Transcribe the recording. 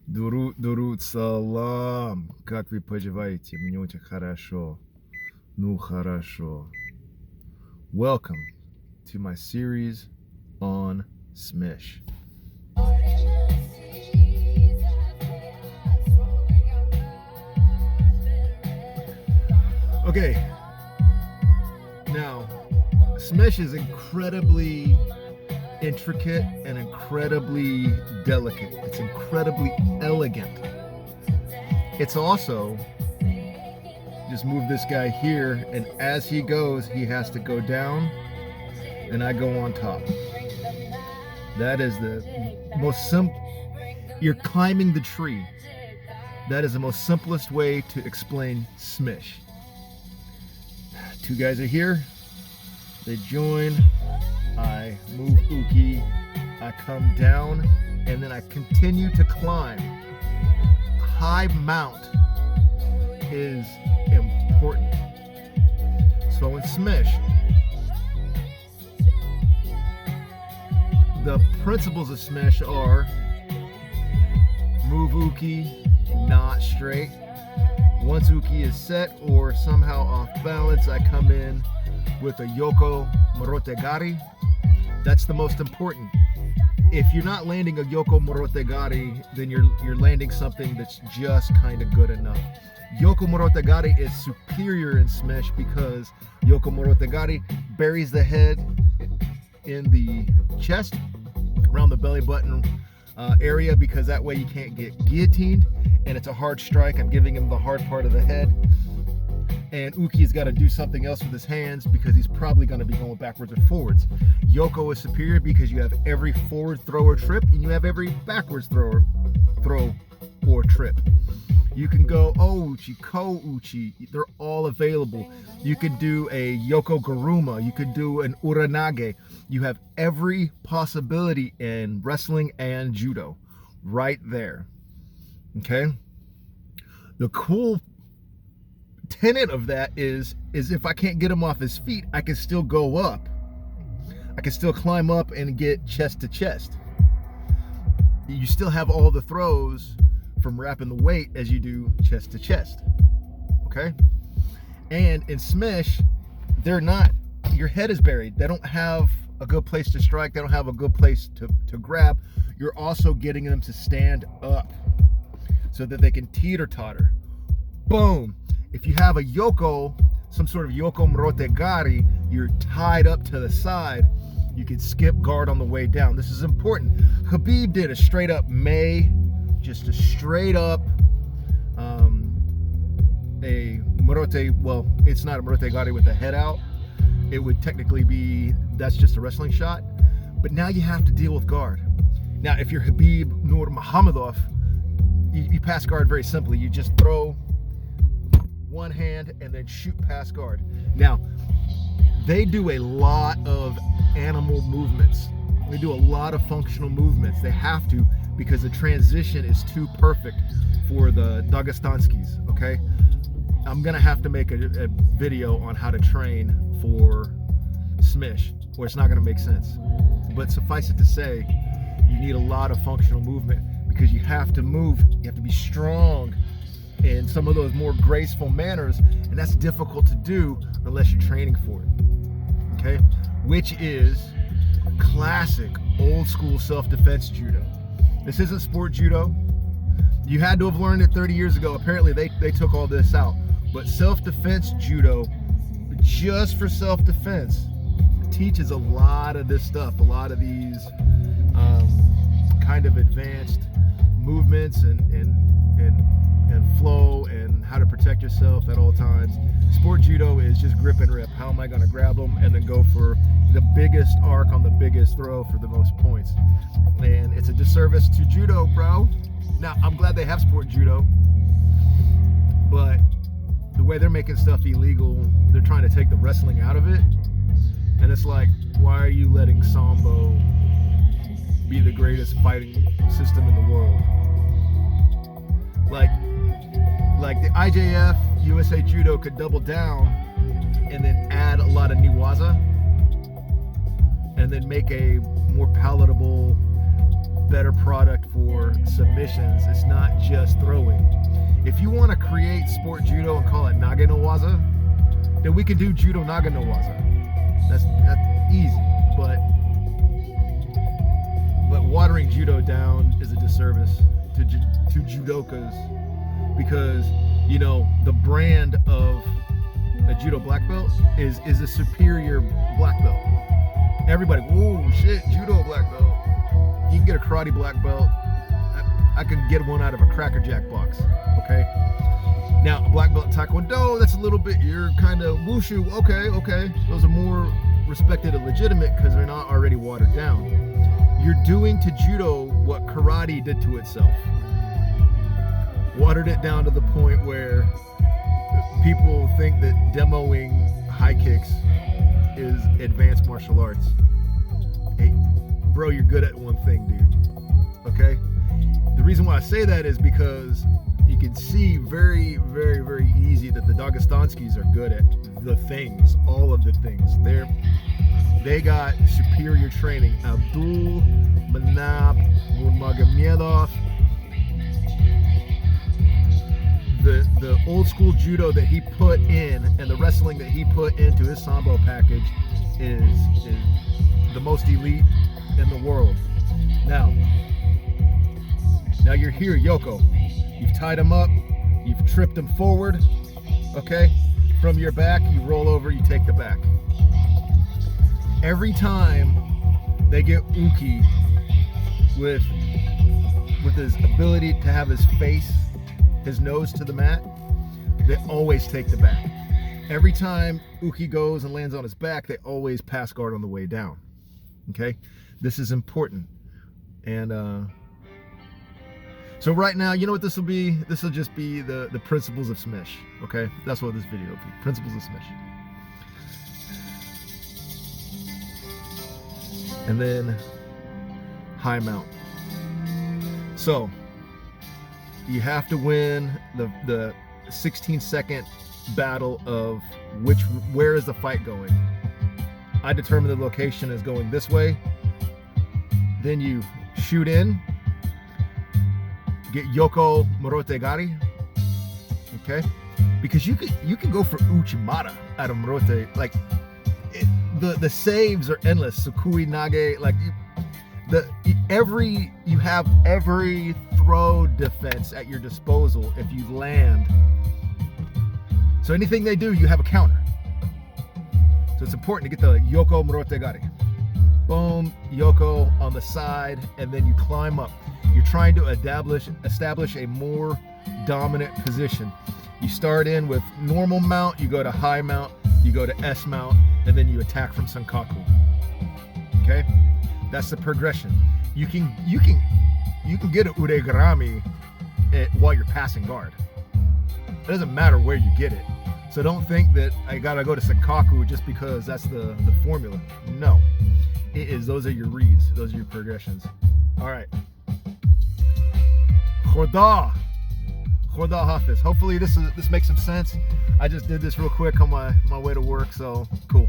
Дурут, салам. Как вы поживаете? Мне очень хорошо. Ну хорошо. Welcome to my series on Smesh. Okay. Now, Smesh is incredibly intricate and incredibly delicate. It's incredibly elegant. It's also, just move this guy here, and as he goes, he has to go down, and I go on top. That is the most simple. You're climbing the tree. That is the most simplest way to explain Smesh. Two guys are here. They join. I move uke, I come down, and then I continue to climb. High mount is important. So in Smesh, the principles of Smesh are move uke, not straight. Once uke is set or somehow off balance, I come in with a yoko morotegari. That's the most important. If you're not landing a yoko morotegari, then you're landing something that's just kind of good enough. Yoko morotegari is superior in Smesh because yoko morotegari buries the head in the chest, around the belly button area, because that way you can't get guillotined, and it's a hard strike. I'm giving him the hard part of the head. And Uki's got to do something else with his hands because he's probably going to be going backwards or forwards. Yoko is superior because you have every forward throw or trip, and you have every backwards throw or trip. You can go O-uchi, Ko-uchi, they're all available. You could do a Yoko Garuma, you could do an Uranage. You have every possibility in wrestling and judo right there. Okay? The cool tenet of that is if I can't get him off his feet, I can still go up. I can still climb up and get chest to chest. You still have all the throws from wrapping the weight as you do chest to chest. Okay? And in Smesh, they're not, your head is buried. They don't have a good place to strike. They don't have a good place to grab. You're also getting them to stand up so that they can teeter-totter. Boom. If you have a yoko, some sort of yoko morotegari, you're tied up to the side, you can skip guard on the way down. This is important. Khabib did a straight up just a straight up a morote, well, it's not a morotegari with the head out. It would technically be, that's just a wrestling shot. But now you have to deal with guard. Now, if you're Khabib Nurmagomedov, you pass guard very simply. You just throw one hand and then shoot past guard. Now, they do a lot of animal movements. They do a lot of functional movements. They have to, because the transition is too perfect for the Dagestansky's, okay? I'm gonna have to make a video on how to train for Smesh, or it's not gonna make sense. But suffice it to say, you need a lot of functional movement because you have to move, you have to be strong in some of those more graceful manners, and that's difficult to do unless you're training for it, okay? Which is classic old school self-defense judo. This isn't sport judo. You had to have learned it 30 years ago. Apparently they took all this out. But self-defense judo, just for self-defense, teaches a lot of this stuff, a lot of these kind of advanced movements and flow and how to protect yourself at all times. Sport judo is just grip and rip. How am I going to grab them and then go for the biggest arc on the biggest throw for the most points? And it's a disservice to judo, bro. Now, I'm glad they have sport judo, but the way they're making stuff illegal, they're trying to take the wrestling out of it. And it's like, why are you letting Sambo be the greatest fighting system in the world? Like the IJF, USA Judo could double down and then add a lot of Niwaza and then make a more palatable better product for submissions. It's not just throwing. If you want to create sport judo and call it Nage no Waza, then we can do judo Nage no Waza. That's easy, but watering judo down is a disservice to judokas, because you know the brand of a judo black belt is a superior black belt. Everybody, whoa, shit, judo black belt. You can get a karate black belt. I could get one out of a Cracker Jack box, okay? Now, a black belt taekwondo, that's a little bit, you're kind of wushu, okay. Those are more respected and legitimate because they're not already watered down. You're doing to judo what karate did to itself. Watered it down to the point where people think that demoing high kicks is advanced martial arts. Hey, bro, you're good at one thing, dude. Okay? The reason why I say that is because you can see very, very, very easy that the Dagestansky's are good at the things, all of the things. They got superior training. Abdulmanap Nurmagomedov, the old school judo that he put in and the wrestling that he put into his sambo package is the most elite in the world. Now you're here, Yoko. You've tied him up, you've tripped him forward, okay? From your back, you roll over, you take the back. Every time they get uki with his ability to have his face, his nose to the mat, they always take the back. Every time uki goes and lands on his back, they always pass guard on the way down. Okay? This is important. And so right now, you know what this will be? This will just be the principles of Smesh. Okay? That's what this video will be. Principles of Smesh. And then high mount. So you have to win the 16-second battle of where is the fight going. I determine the location is going this way. Then you shoot in, get Yoko Morotegari, okay? Because you can go for Uchimata out of Morote. Like the saves are endless. Sukui Nage, like you have every throw defense at your disposal if you land. So anything they do, you have a counter. So it's important to get the Yoko Morotegari. Boom, Yoko on the side, and then you climb up. You're trying to establish a more dominant position. You start in with normal mount, you go to high mount, you go to S mount, and then you attack from Sankaku. Okay? That's the progression. You can get an uregarami while you're passing guard. It doesn't matter where you get it. So don't think that I gotta go to Sankaku just because that's the formula. No. Those are your reads. Those are your progressions. Alright. Khoda Hafiz. Hopefully this makes some sense. I just did this real quick on my way to work, so cool.